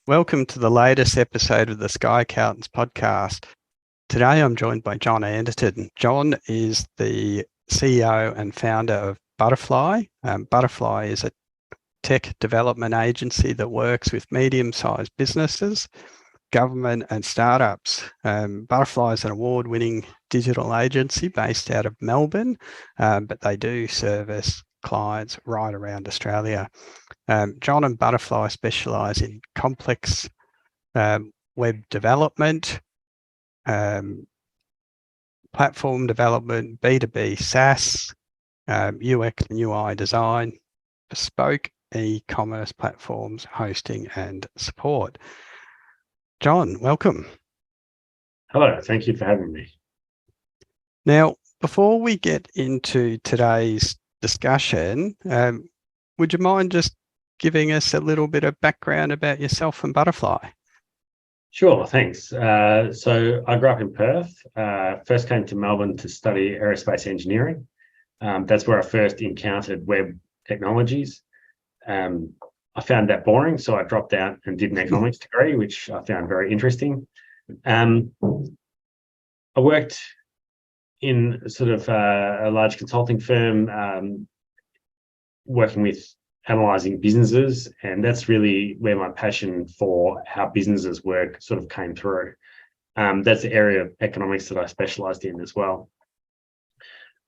Welcome to the latest episode of the Sky Accountants podcast. Today I'm joined by John Anderton. John is the CEO and founder of Butterfly. Butterfly is a tech development agency that works with medium-sized businesses, government and startups. Butterfly is an award-winning digital agency based out of Melbourne, but they do service clients right around Australia. John and Butterfly specialise in complex web development, platform development, B2B SaaS, UX and UI design, bespoke e-commerce platforms, hosting and support. John, welcome. Hello, thank you for having me. Now, before we get into today's discussion, would you mind just giving us a little bit of background about yourself and Butterfly? Sure, thanks. So I grew up in Perth, first came to Melbourne to study aerospace engineering. That's where I first encountered web technologies. I found that boring, so I dropped out and did an economics degree, which I found very interesting. I worked in sort of a large consulting firm, working with analysing businesses, and that's really where my passion for how businesses work sort of came through. That's the area of economics that I specialised in as well.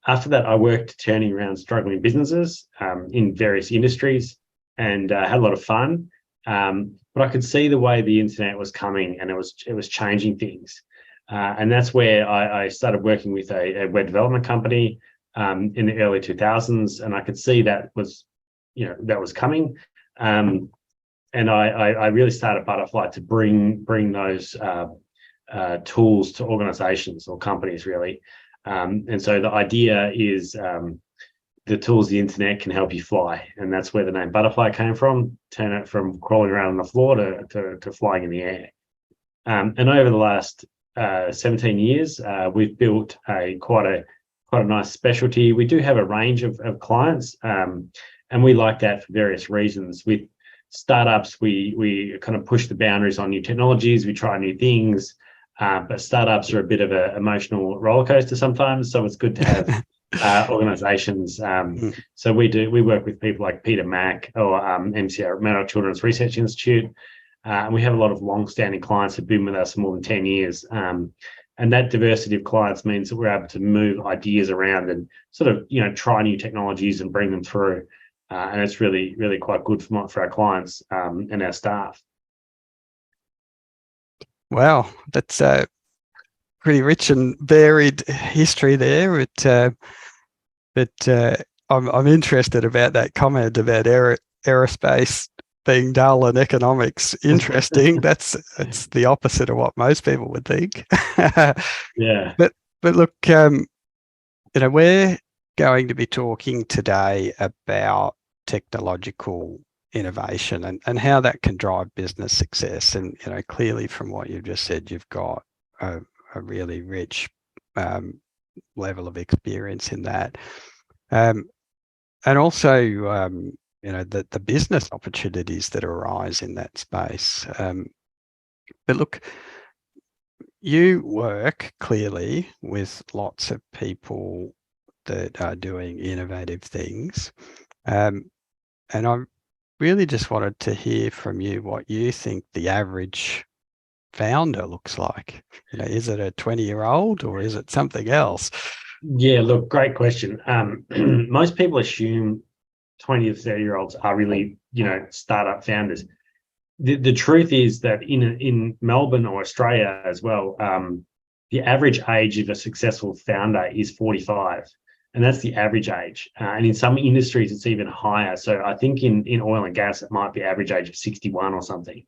After that, I worked turning around struggling businesses in various industries and had a lot of fun. But I could see the way the internet was coming, and it was changing things. And that's where I started working with a web development company in the early 2000s, and I could see that was coming. And I really started Butterfly to bring those tools to organizations or companies, really. And so the idea is the tools, the internet can help you fly. And that's where the name Butterfly came from, turn it from crawling around on the floor to flying in the air. And over the last 17 years, we've built quite a nice specialty. We do have a range of clients, and we like that for various reasons. With startups, we kind of push the boundaries on new technologies. We try new things, but startups are a bit of an emotional roller coaster sometimes. So it's good to have organizations. So we work with people like Peter Mac or MCR, Murdoch Children's Research Institute. And we have a lot of long-standing clients who've been with us for more than 10 years. And that diversity of clients means that we're able to move ideas around and sort of, try new technologies and bring them through. And it's really, really quite good for our clients and our staff. Wow, that's a pretty rich and varied history there. But I'm interested about that comment about aerospace being dull and economics interesting. That's the opposite of what most people would think. Yeah. But look, we're going to be talking today about technological innovation and how that can drive business success. And clearly from what you've just said, you've got a really rich level of experience in that, and also the business opportunities that arise in that space. But look, you work clearly with lots of people that are doing innovative things. And I really just wanted to hear from you what you think the average founder looks like. Is it a 20-year-old or is it something else? Yeah, look, great question. Most people assume 20 to 30-year-olds are really, startup founders. The truth is that in Melbourne or Australia as well, the average age of a successful founder is 45. And that's the average age. And in some industries, it's even higher. So I think in oil and gas, it might be average age of 61 or something.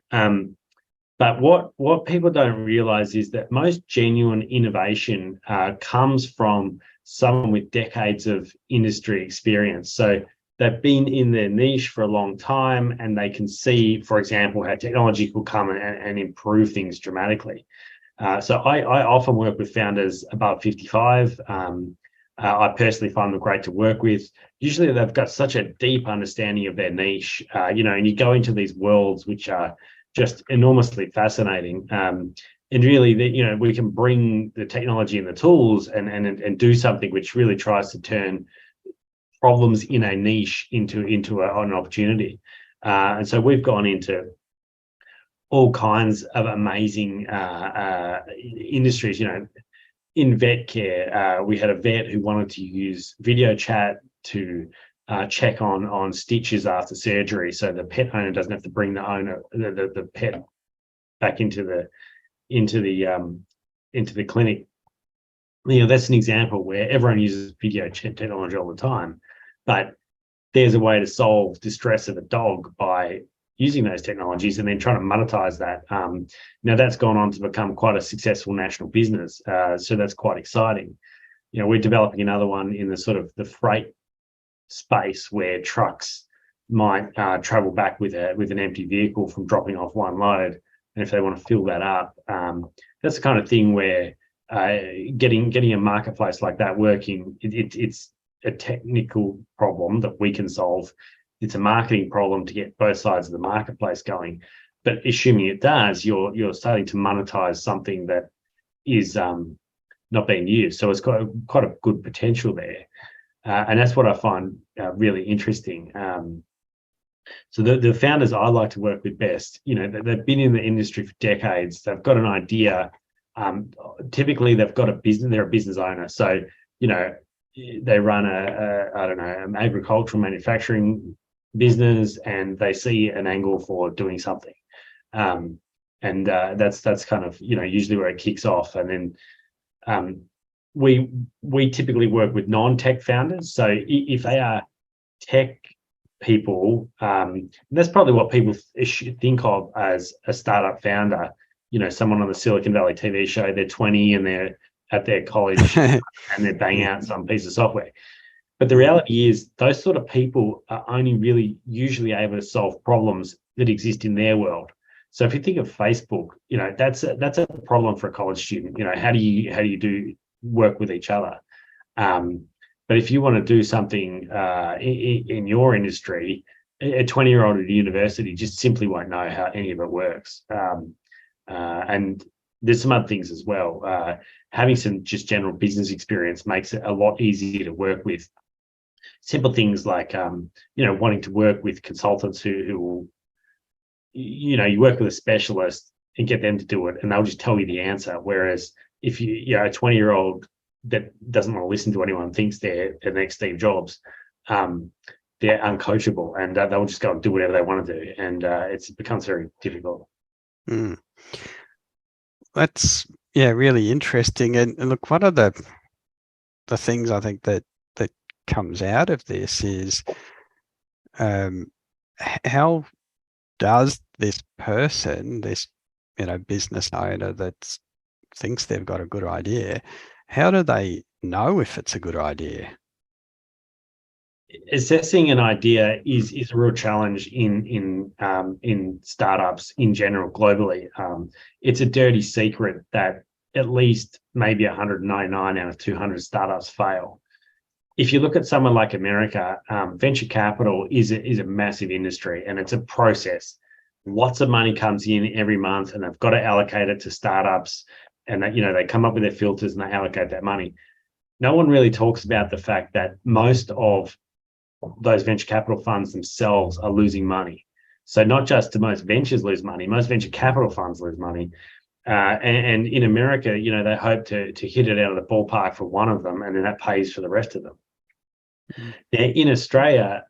But what people don't realize is that most genuine innovation comes from someone with decades of industry experience. So they've been in their niche for a long time, and they can see, for example, how technology could come and improve things dramatically. So I often work with founders above 55. I personally find them great to work with. Usually they've got such a deep understanding of their niche, and you go into these worlds which are just enormously fascinating. And really, we can bring the technology and the tools and do something which really tries to turn problems in a niche into an opportunity. And so we've gone into all kinds of amazing industries. In vet care, we had a vet who wanted to use video chat to check on stitches after surgery, so the pet owner doesn't have to bring the pet back into the clinic. That's an example where everyone uses video chat technology all the time, but there's a way to solve distress of a dog by using those technologies and then trying to monetize that. Now that's gone on to become quite a successful national business. So that's quite exciting. We're developing another one in the sort of the freight space where trucks might travel back with an empty vehicle from dropping off one load. And if they want to fill that up, that's the kind of thing where getting a marketplace like that working, it's a technical problem that we can solve. It's a marketing problem to get both sides of the marketplace going. But assuming it does, you're starting to monetize something that is not being used. So it's got quite a good potential there. And that's what I find really interesting. So the founders I like to work with best, they've been in the industry for decades. They've got an idea. Typically, they've got a business. They're a business owner. So, they run an agricultural manufacturing business, and they see an angle for doing something. And that's kind of, usually where it kicks off. And then we typically work with non-tech founders. So if they are tech people, that's probably what people think of as a startup founder. Someone on the Silicon Valley TV show, they're 20 and they're at their college and they're banging out some piece of software. But the reality is those sort of people are only really usually able to solve problems that exist in their world. So if you think of Facebook, that's a problem for a college student. How do you do work with each other? But if you want to do something in your industry, a 20-year-old at a university just simply won't know how any of it works. And there's some other things as well. Having some just general business experience makes it a lot easier to work with. Simple things like, wanting to work with consultants who will, you work with a specialist and get them to do it, and they'll just tell you the answer. Whereas if a 20-year-old that doesn't want to listen to anyone, thinks they're the next Steve Jobs, they're uncoachable, and they'll just go and do whatever they want to do, and it becomes very difficult. That's really interesting. And look, one of the things I think that comes out of this is how does this person, this business owner that thinks they've got a good idea, how do they know if it's a good idea? Assessing an idea is a real challenge in startups in general globally. It's a dirty secret that at least maybe 199 out of 200 startups fail. If you look at someone like America, venture capital is a massive industry, and it's a process. Lots of money comes in every month, and they've got to allocate it to startups, and they come up with their filters and they allocate that money. No one really talks about the fact that most of those venture capital funds themselves are losing money. So not just do most ventures lose money, most venture capital funds lose money. And in America, they hope to hit it out of the ballpark for one of them, and then that pays for the rest of them. Now, in Australia,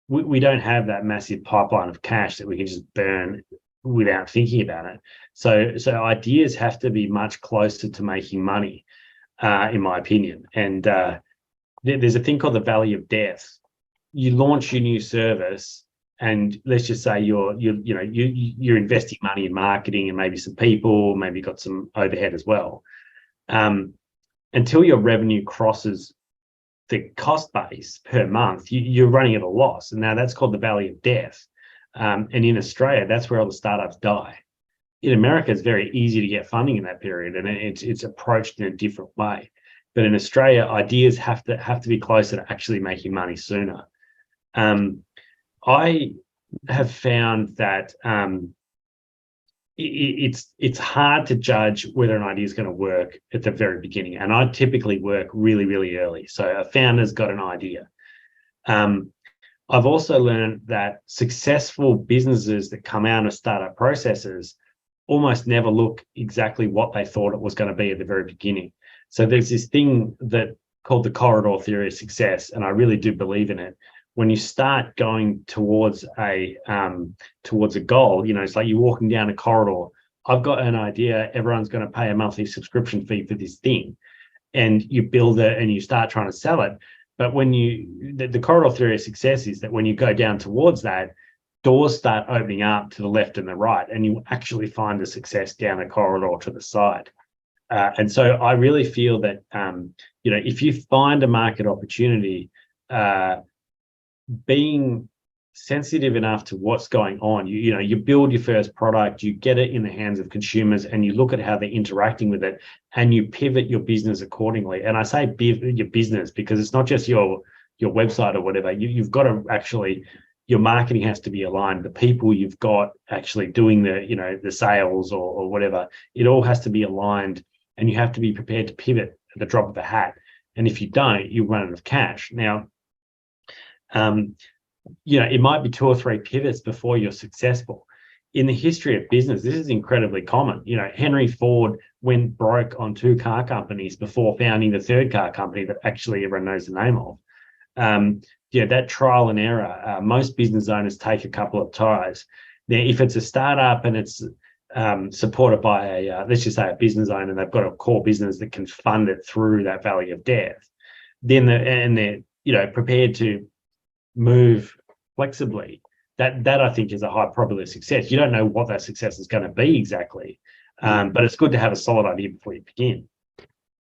we don't have that massive pipeline of cash that we can just burn without thinking about it. So ideas have to be much closer to making money, in my opinion. And there's a thing called the Valley of Death. You launch your new service, and let's just say you're investing money in marketing and maybe some people, maybe got some overhead as well. Until your revenue crosses the cost base per month, you're running at a loss. And now that's called the Valley of Death. And in Australia, that's where all the startups die. In America, it's very easy to get funding in that period, and it's approached in a different way. But in Australia, ideas have to be closer to actually making money sooner. I have found that it's hard to judge whether an idea is going to work at the very beginning. And I typically work really, really early. So a founder's got an idea. I've also learned that successful businesses that come out of startup processes almost never look exactly what they thought it was going to be at the very beginning. So there's this thing that called the corridor theory of success, and I really do believe in it. When you start going towards a goal, it's like you're walking down a corridor. I've got an idea. Everyone's going to pay a monthly subscription fee for this thing, and you build it and you start trying to sell it. But when the corridor theory of success is that when you go down towards that, doors start opening up to the left and the right, and you actually find the success down the corridor to the side. And so I really feel that, if you find a market opportunity, being sensitive enough to what's going on, you build your first product, you get it in the hands of consumers, and you look at how they're interacting with it, and you pivot your business accordingly. And I say your business because it's not just your website or whatever. You've got to actually, your marketing has to be aligned. The people you've got actually doing the sales or whatever, it all has to be aligned, and you have to be prepared to pivot at the drop of a hat. And if you don't, you run out of cash. Now, it might be 2 or 3 pivots before you're successful. In the history of business, this is incredibly common. Henry Ford went broke on 2 car companies before founding the 3rd car company that actually everyone knows the name of. That trial and error. Most business owners take a couple of tries. Now, if it's a startup and it's supported by let's just say a business owner, they've got a core business that can fund it through that valley of death, then they're prepared to move flexibly. That I think is a high probability of success. You don't know what that success is going to be exactly, but it's good to have a solid idea before you begin.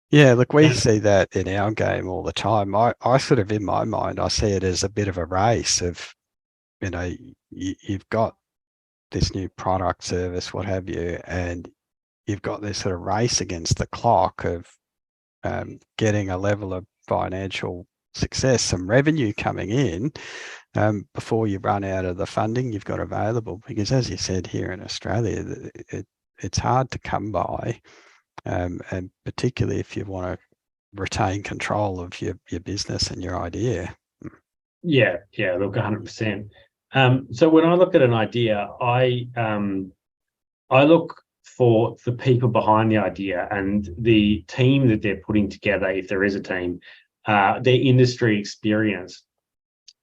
Yeah, look, we see that in our game all the time. I sort of, in my mind, I see it as a bit of a race of, you've got this new product, service, what have you, and you've got this sort of race against the clock of getting a level of financial success, some revenue coming in before you run out of the funding you've got available. Because as you said, here in Australia, it's hard to come by, and particularly if you want to retain control of your business and your idea. Yeah, look, 100%. So when I look at an idea, I look for the people behind the idea and the team that they're putting together, if there is a team, their industry experience,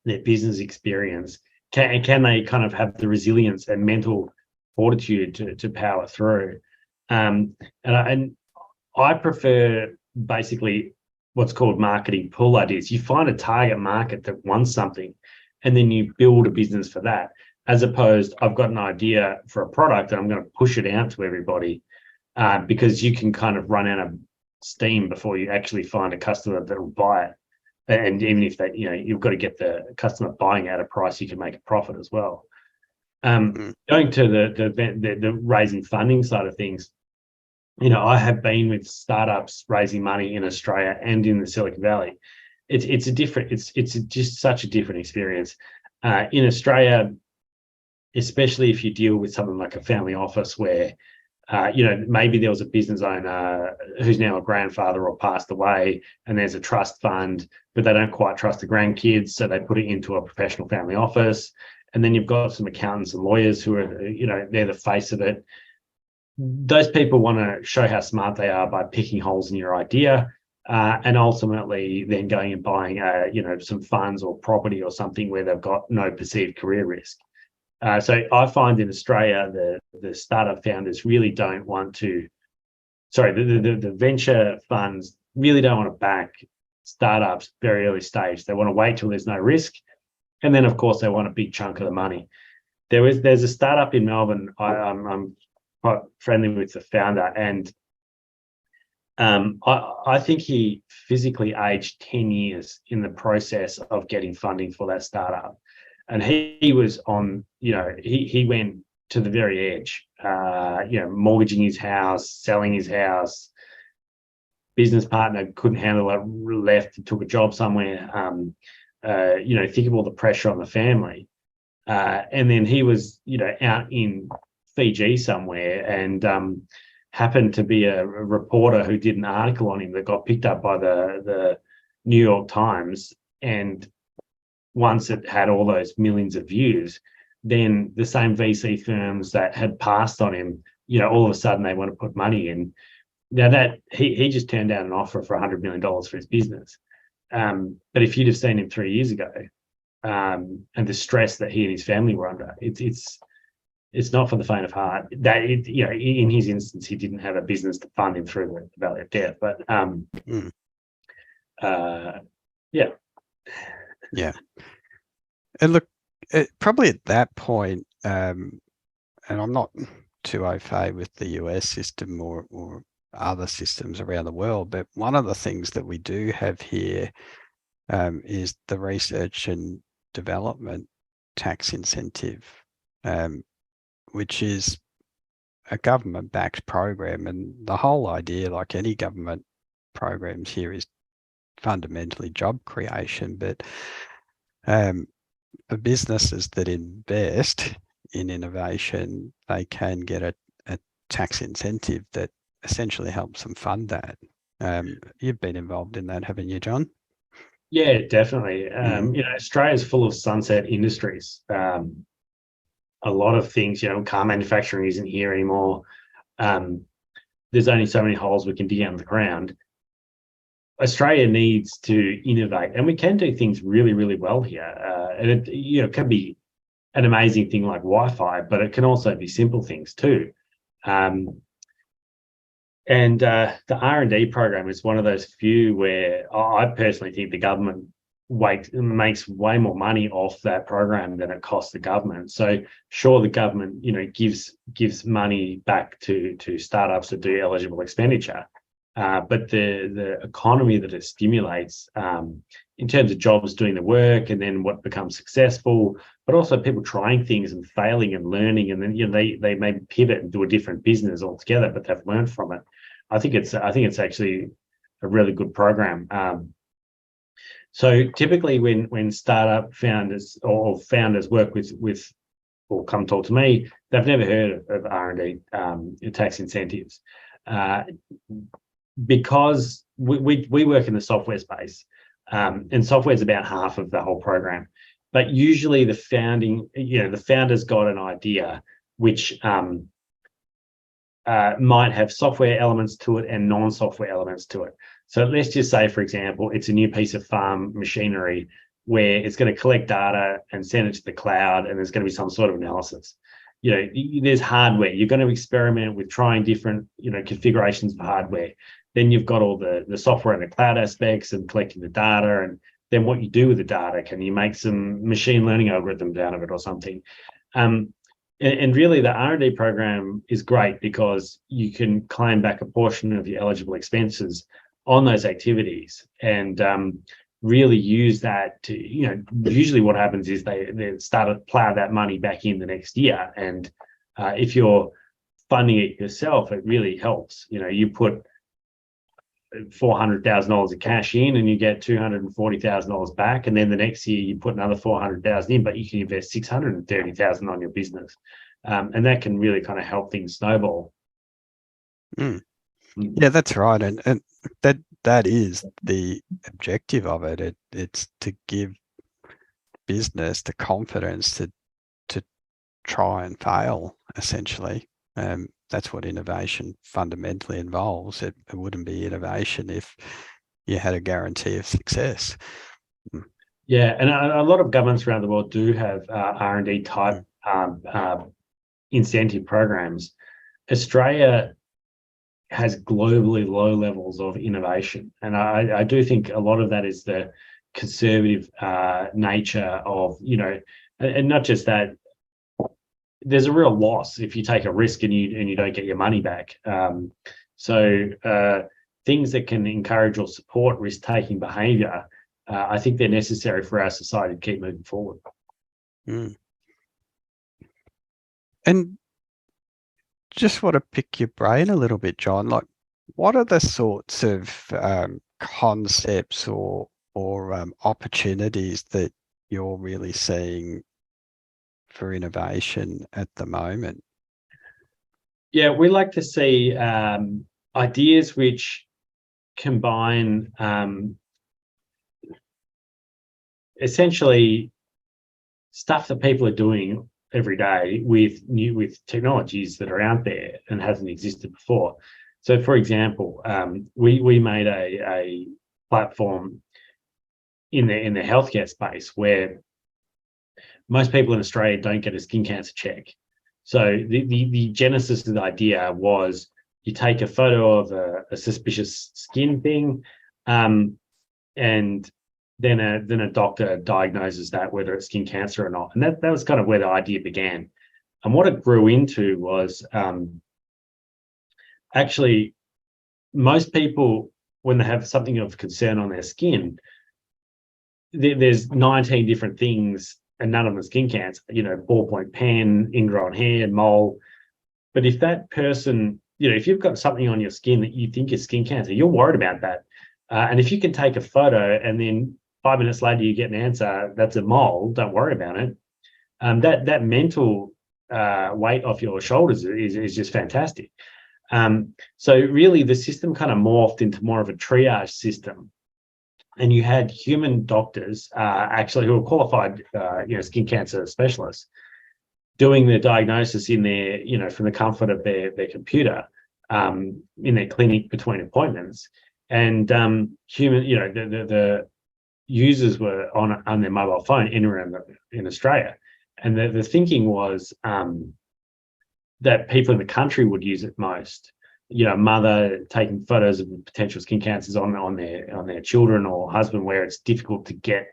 their business experience. Can they kind of have the resilience and mental fortitude to power through? And I prefer basically what's called marketing pull ideas. You find a target market that wants something, and then you build a business for that, as opposed, I've got an idea for a product and I'm going to push it out to everybody, because you can kind of run out of steam before you actually find a customer that will buy it. And even if that, you've got to get the customer buying at a price you can make a profit as well. Going to the raising funding side of things, I have been with startups raising money in Australia and in the Silicon Valley. It's just such a different experience. In Australia, especially if you deal with something like a family office where, maybe there was a business owner who's now a grandfather or passed away, and there's a trust fund, but they don't quite trust the grandkids, so they put it into a professional family office. And then you've got some accountants and lawyers who are, they're the face of it. Those people want to show how smart they are by picking holes in your idea, and ultimately then going and buying, some funds or property or something where they've got no perceived career risk. So I find in Australia, the startup founders really don't want to, the venture funds really don't want to back startups very early stage. They want to wait till there's no risk. And then, of course, they want a big chunk of the money. There's a startup in Melbourne. I'm quite friendly with the founder, and I think he physically aged 10 years in the process of getting funding for that startup. And he was on, he went to the very edge, mortgaging his house, selling his house. Business partner couldn't handle it, left and took a job somewhere. Think of all the pressure on the family. And then he was, out in Fiji somewhere, and happened to be a reporter who did an article on him that got picked up by the New York Times. And once it had all those millions of views, then the same VC firms that had passed on him, all of a sudden they want to put money in. Now that he just turned down an offer for $100 million for his business. But if you'd have seen him 3 years ago, and the stress that he and his family were under, it's not for the faint of heart. That in his instance, he didn't have a business to fund him through the valley of death. But yeah. And look, probably at that point, and I'm not too au fait with the US system or other systems around the world, but one of the things that we do have here is the research and development tax incentive, which is a government-backed program. And the whole idea, like any government programs here, is fundamentally job creation. But for businesses that invest in innovation, they can get a tax incentive that essentially helps them fund that. You've been involved in that, haven't you, John? Yeah, definitely. Australia's full of sunset industries. A lot of things, car manufacturing isn't here anymore. There's only so many holes we can dig out of the ground. Australia needs to innovate, and we can do things really, really well here. And it can be an amazing thing like Wi-Fi, but it can also be simple things too. And the R&D program is one of those few where I personally think the government makes way more money off that program than it costs the government. So sure, the government, gives money back to startups that do eligible expenditure. But the economy that it stimulates in terms of jobs doing the work, and then what becomes successful, but also people trying things and failing and learning, and then they maybe pivot and do a different business altogether, but they've learned from it. I think it's actually a really good program. So typically when startup founders or founders work with or come talk to me, they've never heard of R&D tax incentives. Because we work in the software space, and software is about half of the whole program. But usually the founder's got an idea which might have software elements to it and non-software elements to it. So let's just say, for example, it's a new piece of farm machinery where it's going to collect data and send it to the cloud, and there's going to be some sort of analysis. There's hardware. You're going to experiment with trying different, configurations for hardware. Then you've got all the software and the cloud aspects and collecting the data, and then what you do with the data. Can you make some machine learning algorithms out of it or something? And really, the R&D program is great because you can claim back a portion of your eligible expenses on those activities, and really use that to, usually what happens is they start to plow that money back in the next year. And if you're funding it yourself, it really helps. You put $400,000 of cash in and you get $240,000 back, and then the next year you put another $400,000 in, but you can invest $630,000 on your business, and that can really kind of help things snowball. Yeah, that's right, and that is the objective of it. It's to give business the confidence to try and fail, essentially. That's what innovation fundamentally involves. It wouldn't be innovation if you had a guarantee of success. Yeah, and a lot of governments around the world do have R&D type incentive programs. Australia has globally low levels of innovation, and I do think a lot of that is the conservative nature of, and not just that. There's a real loss if you take a risk and you don't get your money back. So things that can encourage or support risk-taking behaviour, I think they're necessary for our society to keep moving forward. And just want to pick your brain a little bit, John. Like, what are the sorts of concepts or opportunities that you're really seeing for innovation at the moment? Yeah, we like to see ideas which combine essentially stuff that people are doing every day with technologies that are out there and hasn't existed before. So, for example, we made a platform in the healthcare space where most people in Australia don't get a skin cancer check. So the genesis of the idea was you take a photo of a suspicious skin thing, and then a doctor diagnoses that whether it's skin cancer or not. And that was kind of where the idea began. And what it grew into was actually most people, when they have something of concern on their skin, there's 19 different things and none of them are skin cancer, ballpoint pen, ingrown hair, mole. But if that person, if you've got something on your skin that you think is skin cancer, you're worried about that. And if you can take a photo and then 5 minutes later you get an answer, that's a mole, don't worry about it. That mental weight off your shoulders is just fantastic. So really the system kind of morphed into more of a triage system. And you had human doctors actually who were qualified, skin cancer specialists, doing the diagnosis in their, from the comfort of their computer, in their clinic between appointments. And human, the users were on their mobile phone anywhere in Australia. And the thinking was that people in the country would use it most. Mother taking photos of potential skin cancers on their children or husband, where it's difficult to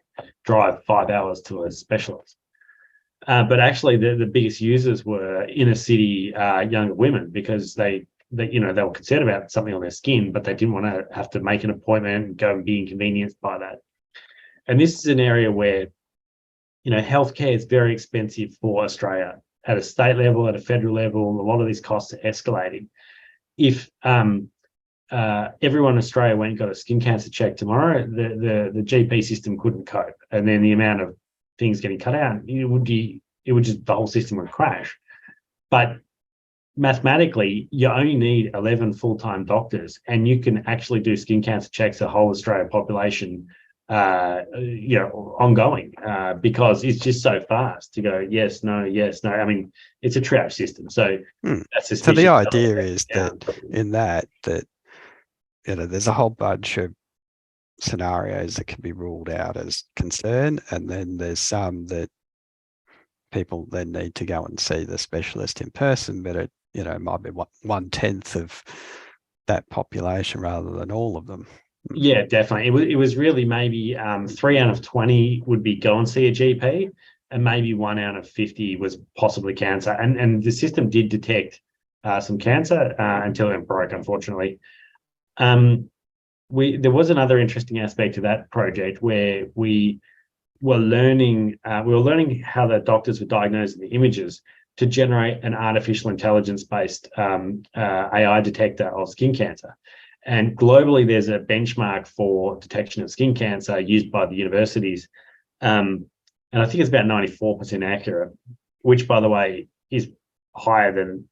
drive 5 hours to a specialist. But actually, the biggest users were inner city younger women, because they were concerned about something on their skin, but they didn't want to have to make an appointment and go and be inconvenienced by that. And this is an area where healthcare is very expensive for Australia at a state level, at a federal level. A lot of these costs are escalating. If everyone in Australia went and got a skin cancer check tomorrow, the GP system couldn't cope, and then the amount of things getting cut out, the whole system would crash. But mathematically, you only need 11 full-time doctors, and you can actually do skin cancer checks the whole Australian population, ongoing, because it's just so fast to go yes, no, yes, no. I mean, it's a triage system, so that's so the idea is that in that there's a whole bunch of scenarios that can be ruled out as concern, and then there's some that people then need to go and see the specialist in person, but it might be 1/10 of that population rather than all of them. Yeah, definitely. It was really maybe 3 out of 20 would be go and see a GP, and maybe 1 out of 50 was possibly cancer. And the system did detect some cancer until it broke, unfortunately. There was another interesting aspect to that project where we were learning how the doctors were diagnosing the images to generate an artificial intelligence-based AI detector of skin cancer. And globally, there's a benchmark for detection of skin cancer used by the universities. And I think it's about 94% accurate, which, by the way, is higher than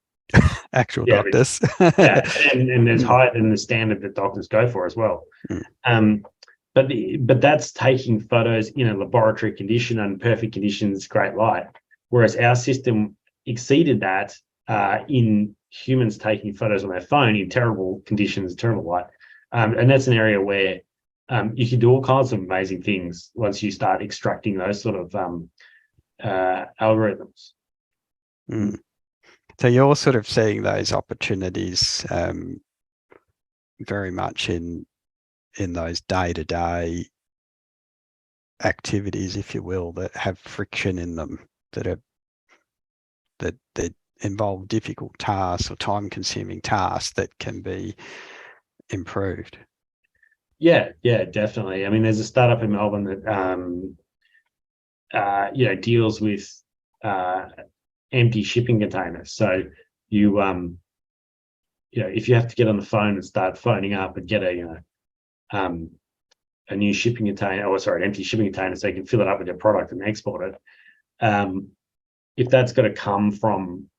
actual doctors. Yeah, and it's higher than the standard that doctors go for as well. But that's taking photos in a laboratory condition and perfect conditions, great light, whereas our system exceeded that in humans taking photos on their phone in terrible conditions, terrible light. And that's an area where you can do all kinds of amazing things once you start extracting those sort of algorithms. So you're sort of seeing those opportunities very much in those day-to-day activities, if you will, that have friction in them, that involve difficult tasks or time-consuming tasks that can be improved. Yeah, definitely. I mean, there's a startup in Melbourne that deals with empty shipping containers. So you if you have to get on the phone and start phoning up and get a new shipping container, an empty shipping container, so you can fill it up with your product and export it. If that's got to come from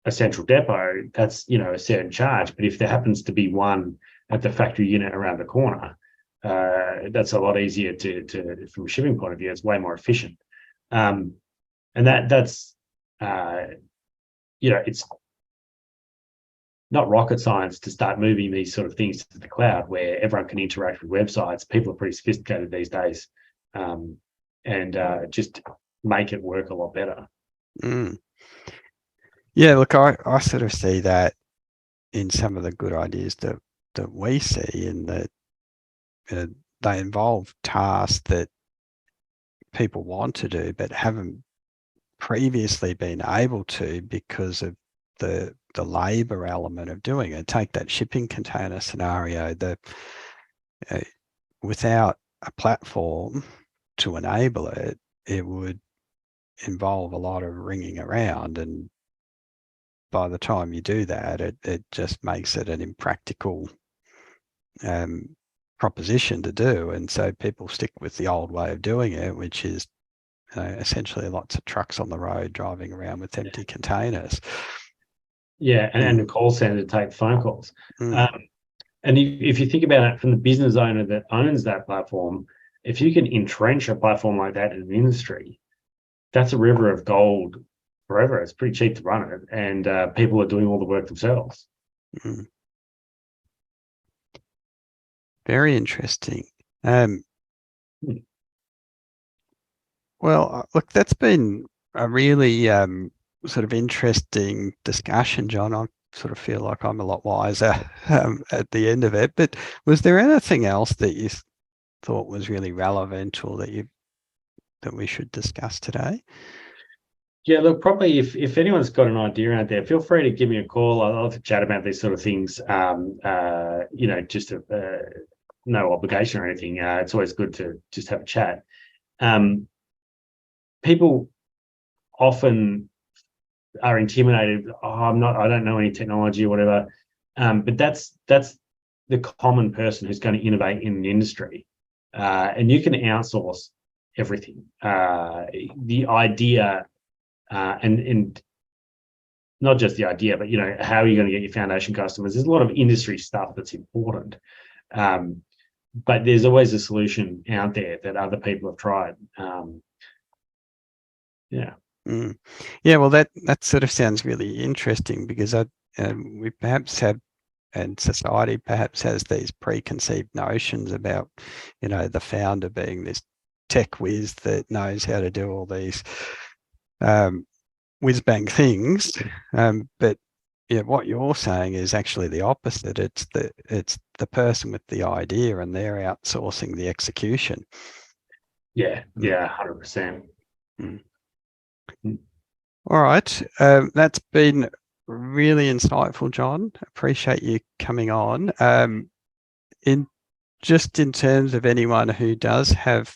a central depot, that's a certain charge. But if there happens to be one at the factory unit around the corner, that's a lot easier to from a shipping point of view. It's way more efficient, and that's it's not rocket science to start moving these sort of things to the cloud where everyone can interact with websites. People are pretty sophisticated these days, and just make it work a lot better. Yeah, look, I sort of see that in some of the good ideas that we see, in that they involve tasks that people want to do but haven't previously been able to because of the labor element of doing it. Take that shipping container scenario. Without a platform to enable it, it would involve a lot of ringing around, and by the time you do that, it just makes it an impractical proposition to do. And so people stick with the old way of doing it, which is essentially lots of trucks on the road driving around with empty containers. Yeah, and the call center to take phone calls. And if you think about it from the business owner that owns that platform, if you can entrench a platform like that in an industry, that's a river of gold forever. It's pretty cheap to run it, and people are doing all the work themselves. Very interesting. Well, look, that's been a really sort of interesting discussion, John. I sort of feel like I'm a lot wiser at the end of it. But was there anything else that you thought was really relevant, or that we should discuss today? Yeah, look, probably if anyone's got an idea out there, feel free to give me a call. I'd love to chat about these sort of things. Just no obligation or anything. It's always good to just have a chat. People often are intimidated. I don't know any technology or whatever. But that's the common person who's going to innovate in an industry, and you can outsource everything. The idea, and not just the idea, but how are you going to get your foundation customers? There's a lot of industry stuff that's important, but there's always a solution out there that other people have tried. Yeah, well, that sort of sounds really interesting, because we perhaps have, and society perhaps has, these preconceived notions about, the founder being this tech whiz that knows how to do all these whiz bang things. But what you're saying is actually the opposite. It's the person with the idea, and they're outsourcing the execution. Yeah, 100%. All right, that's been really insightful, John. Appreciate you coming on. In terms of anyone who does have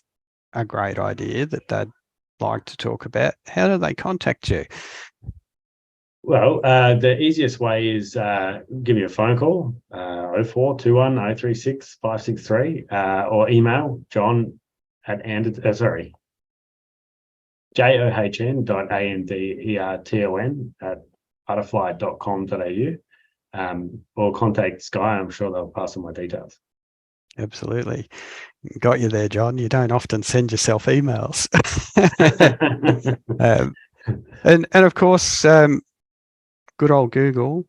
a great idea that they'd like to talk about, how do they contact you? Well, the easiest way is give me a phone call, 0421 036 563, or email john at john@butterfly.com.au, or contact Sky. I'm sure they'll pass on my details. Absolutely. Got you there, John. You don't often send yourself emails. And of course, good old Google,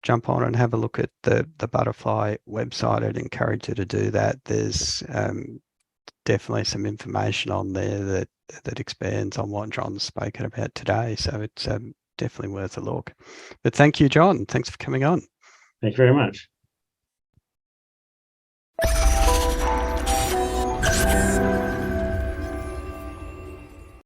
jump on and have a look at the Butterfly website. I'd encourage you to do that. There's definitely some information on there that expands on what John's spoken about today. So it's definitely worth a look. But thank you, John. Thanks for coming on. Thank you very much.